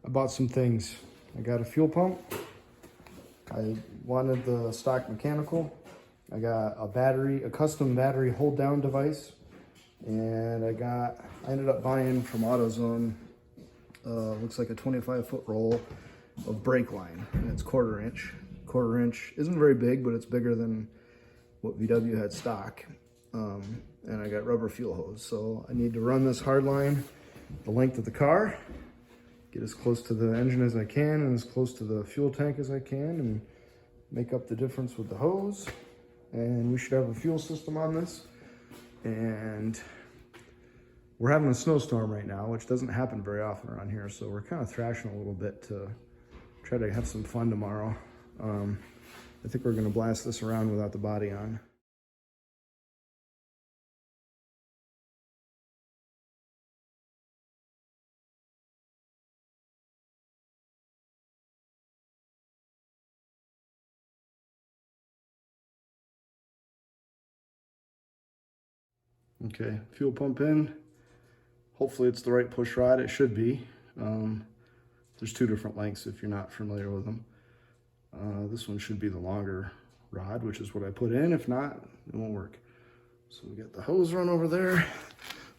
I bought some things. I got a fuel pump. I wanted the stock mechanical. I got a battery, a custom battery hold down device. And I ended up buying from AutoZone, looks like a 25-foot roll of brake line, and it's 1/4 inch. 1/4 inch isn't very big, but it's bigger than what VW had stock. And I got rubber fuel hose. So I need to run this hard line the length of the car, get as close to the engine as I can and as close to the fuel tank as I can, and make up the difference with the hose. And we should have a fuel system on this. And we're having a snowstorm right now, which doesn't happen very often around here. So we're kind of thrashing a little bit to try to have some fun tomorrow. I think we're gonna blast this around without the body on. Okay, fuel pump in. Hopefully it's the right push rod. It should be. There's 2 different lengths if you're not familiar with them. This one should be the longer rod, which is what I put in. If not, it won't work. So we got the hose run over there. I'm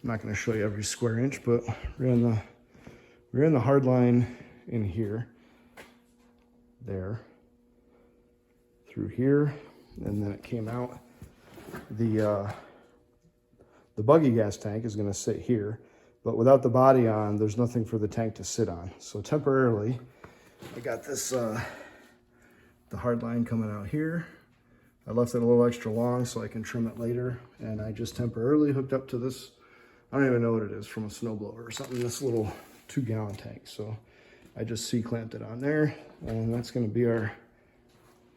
not going to show you every square inch, but we're in the hard line in here, there, through here, and then it came out. The buggy gas tank is going to sit here, but without the body on, there's nothing for the tank to sit on. So temporarily, I got this, the hard line coming out here. I left it a little extra long so I can trim it later. And I just temporarily hooked up to this, I don't even know what it is, from a snowblower or something, this little 2-gallon tank. So I just C-clamped it on there, and that's going to be our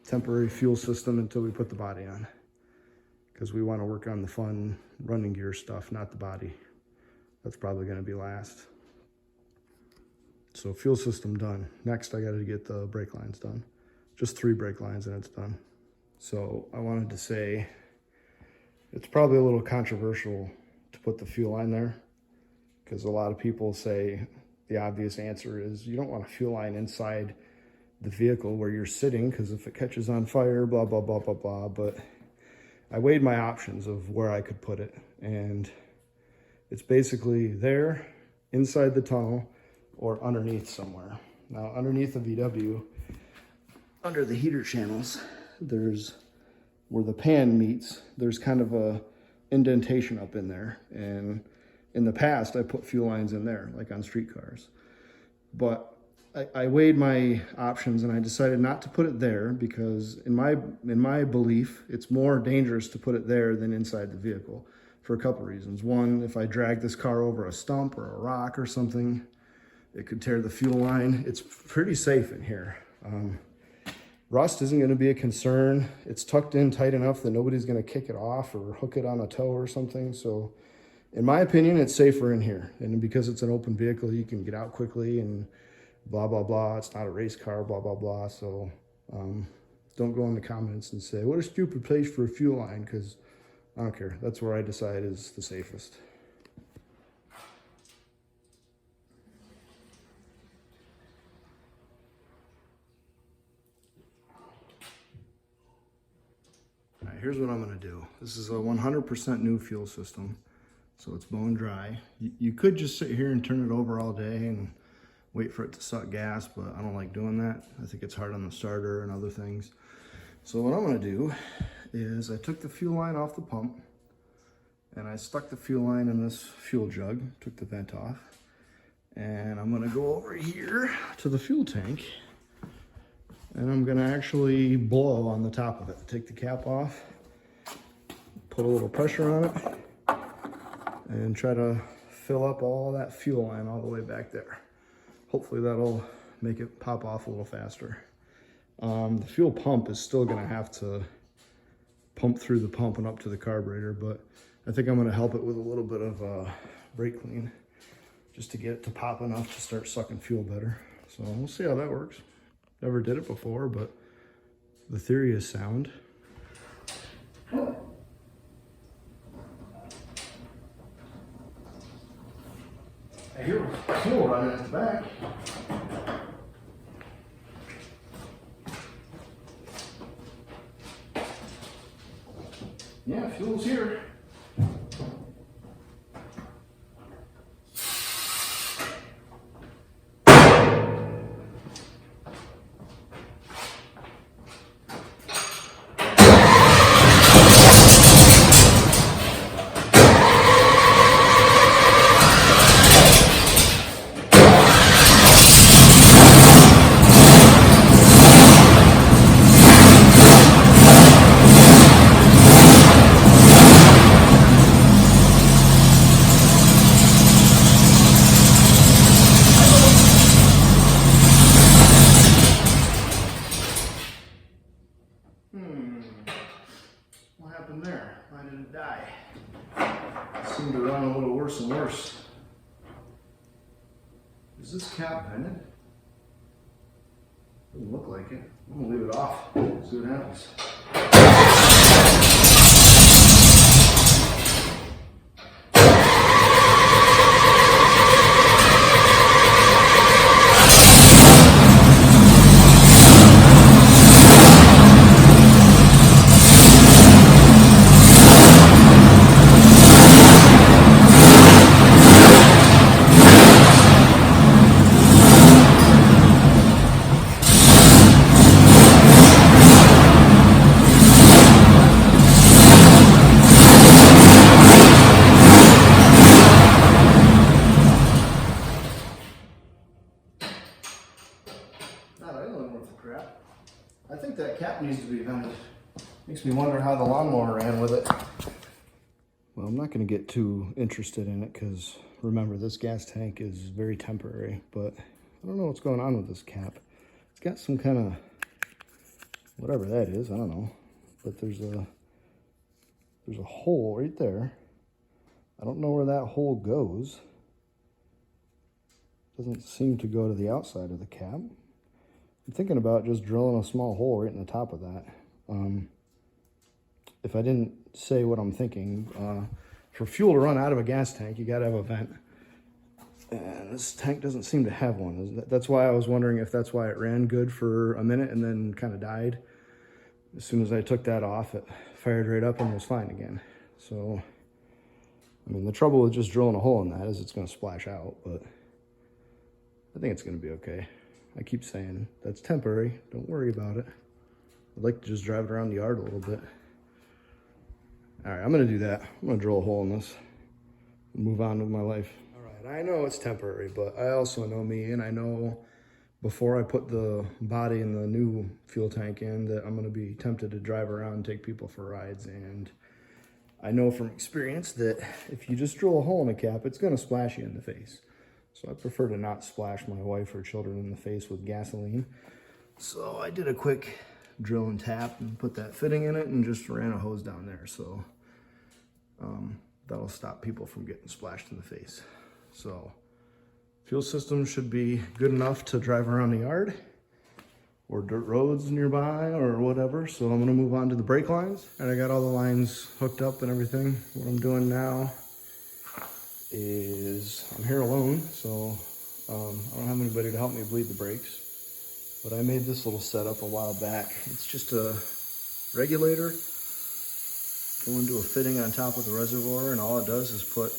temporary fuel system until we put the body on. Because we want to work on the fun running gear stuff, not the body. That's probably going to be last. So fuel system done. Next, I got to get the brake lines done. Just 3 brake lines and it's done. So I wanted to say, it's probably a little controversial to put the fuel line there, because a lot of people say the obvious answer is you don't want a fuel line inside the vehicle where you're sitting, because if it catches on fire, blah, blah, blah, blah, blah. But I weighed my options of where I could put it, and it's basically there, inside the tunnel, or underneath somewhere. Now, underneath the VW, under the heater channels, there's where the pan meets, there's kind of a indentation up in there. And in the past, I put fuel lines in there, like on street cars. But I weighed my options and I decided not to put it there, because in my belief, it's more dangerous to put it there than inside the vehicle, for a couple reasons. One, if I drag this car over a stump or a rock or something, it could tear the fuel line. It's pretty safe in here. Rust isn't going to be a concern. It's tucked in tight enough that nobody's going to kick it off or hook it on a tow or something. So in my opinion, it's safer in here. And because it's an open vehicle, you can get out quickly and blah, blah, blah. It's not a race car, blah, blah, blah. So don't go in the comments and say, what a stupid place for a fuel line, because I don't care. That's where I decide is the safest. All right, here's what I'm going to do. This is a 100% new fuel system, so it's bone dry. You could just sit here and turn it over all day and wait for it to suck gas, but I don't like doing that. I think it's hard on the starter and other things. So what I'm going to do is I took the fuel line off the pump and I stuck the fuel line in this fuel jug, took the vent off, and I'm going to go over here to the fuel tank, and I'm going to actually blow on the top of it. Take the cap off, put a little pressure on it, and try to fill up all that fuel line all the way back there. Hopefully that'll make it pop off a little faster. The fuel pump is still going to have to pump through the pump and up to the carburetor, but I think I'm going to help it with a little bit of brake clean just to get it to pop enough to start sucking fuel better. So we'll see how that works. Never did it before, but the theory is sound. I hear fuel running at the back. Yeah, fuel's here. What happened there? Why did it die? It seemed to run a little worse and worse. Is this cap vented? Doesn't look like it. I'm gonna leave it off, see what happens. Crap. I think that cap needs to be vented. Makes me wonder how the lawnmower ran with it. Well, I'm not going to get too interested in it because remember, this gas tank is very temporary, but I don't know what's going on with this cap. It's got some kind of, whatever that is, I don't know. But there's a hole right there. I don't know where that hole goes. Doesn't seem to go to the outside of the cap. I'm thinking about just drilling a small hole right in the top of that. If I didn't say what I'm thinking, for fuel to run out of a gas tank, you gotta have a vent. And this tank doesn't seem to have one. That's why I was wondering if that's why it ran good for a minute and then kind of died. As soon as I took that off, it fired right up and was fine again. So, I mean, the trouble with just drilling a hole in that is it's gonna splash out, but I think it's gonna be okay. I keep saying that's temporary. Don't worry about it. I'd like to just drive it around the yard a little bit. All right, I'm gonna do that. I'm gonna drill a hole in this and move on with my life. All right, I know it's temporary, but I also know me, and I know before I put the body in the new fuel tank in that I'm gonna be tempted to drive around and take people for rides. And I know from experience that if you just drill a hole in a cap, it's gonna splash you in the face. So I prefer to not splash my wife or children in the face with gasoline. So I did a quick drill and tap and put that fitting in it and just ran a hose down there. So that'll stop people from getting splashed in the face. So fuel system should be good enough to drive around the yard or dirt roads nearby or whatever. So I'm gonna move on to the brake lines. And I got all the lines hooked up and everything. What I'm doing now is I'm here alone, so I don't have anybody to help me bleed the brakes, but I made this little setup a while back. It's just a regulator going to a fitting on top of the reservoir, and all it does is put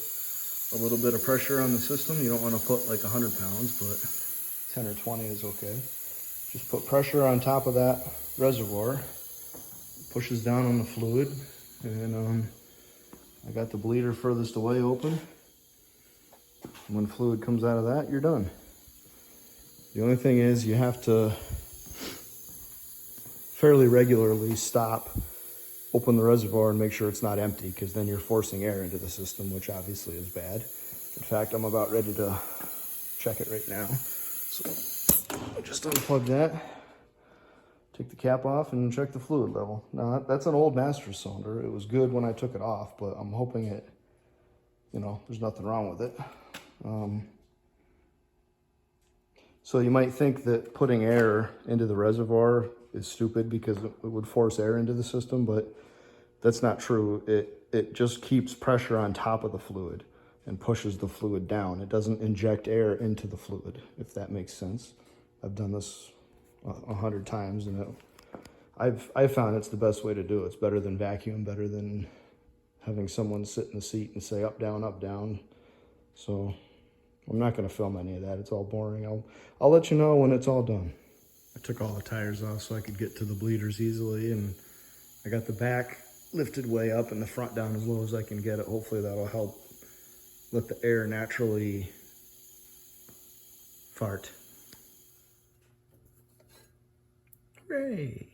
a little bit of pressure on the system. You don't want to put like 100 pounds, but 10 or 20 is okay. Just put pressure on top of that reservoir, pushes down on the fluid, and I got the bleeder furthest away open. When fluid comes out of that, you're done. The only thing is you have to fairly regularly stop, open the reservoir and make sure it's not empty, because then you're forcing air into the system, which obviously is bad. In fact, I'm about ready to check it right now. So I'll just unplug that, take the cap off and check the fluid level. Now that's an old master cylinder. It was good when I took it off, but I'm hoping it, there's nothing wrong with it. So you might think that putting air into the reservoir is stupid because it would force air into the system, but that's not true. It just keeps pressure on top of the fluid and pushes the fluid down. It doesn't inject air into the fluid, if that makes sense. I've done this 100 times, and I've found it's the best way to do it. It's better than vacuum, better than having someone sit in the seat and say up, down, up, down. So I'm not going to film any of that. It's all boring. I'll let you know when it's all done. I took all the tires off so I could get to the bleeders easily, and I got the back lifted way up and the front down as low as I can get it. Hopefully that'll help let the air naturally fart. Hooray!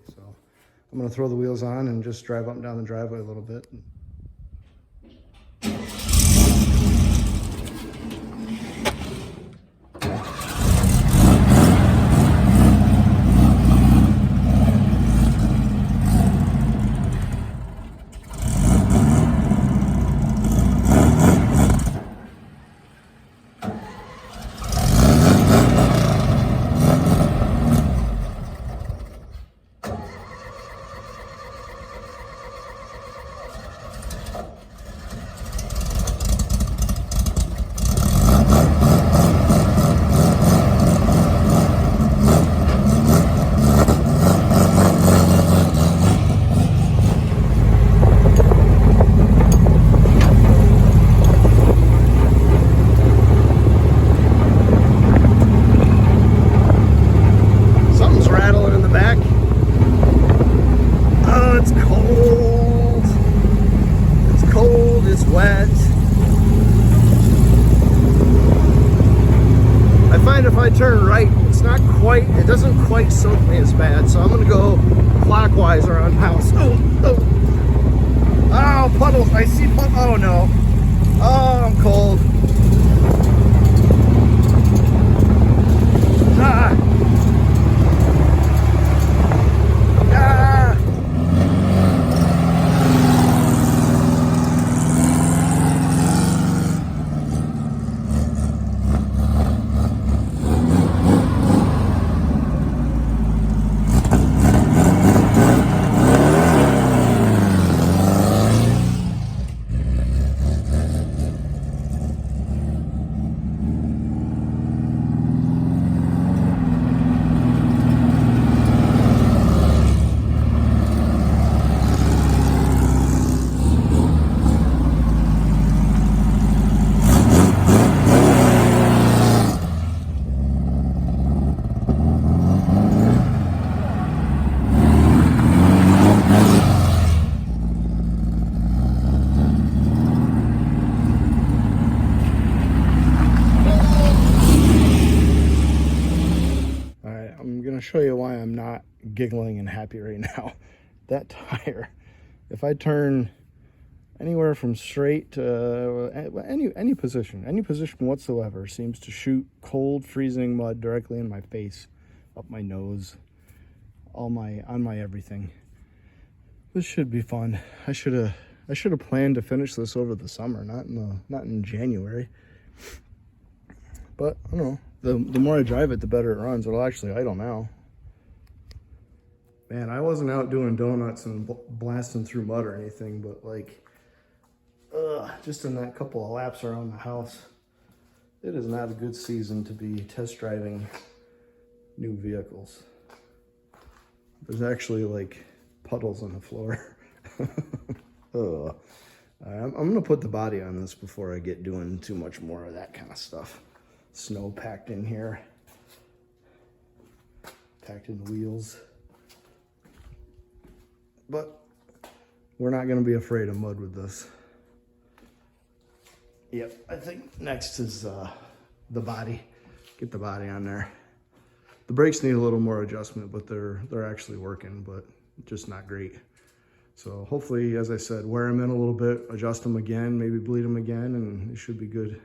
So I'm gonna throw the wheels on and just drive up and down the driveway a little bit. If I turn right, it doesn't quite soak me as bad, so I'm gonna go clockwise around the house. Oh, puddles, I see puddles. Oh no, oh, I'm cold. Show you why I'm not giggling and happy right now. That tire, if I turn anywhere from straight to any position whatsoever, seems to shoot cold freezing mud directly in my face, up my nose, on my everything. This should be fun. I should have planned to finish this over the summer, not in January. But I don't know, the more I drive it, the better it runs. It'll actually idle now. Man, I wasn't out doing donuts and blasting through mud or anything, but like, just in that couple of laps around the house, it is not a good season to be test driving new vehicles. There's actually like puddles on the floor. I'm gonna put the body on this before I get doing too much more of that kind of stuff. Snow packed in here, packed in the wheels. But we're not gonna be afraid of mud with this. Yep, I think next is the body. Get the body on there. The brakes need a little more adjustment, but they're actually working, but just not great. So hopefully, as I said, wear them in a little bit, adjust them again, maybe bleed them again, and it should be good.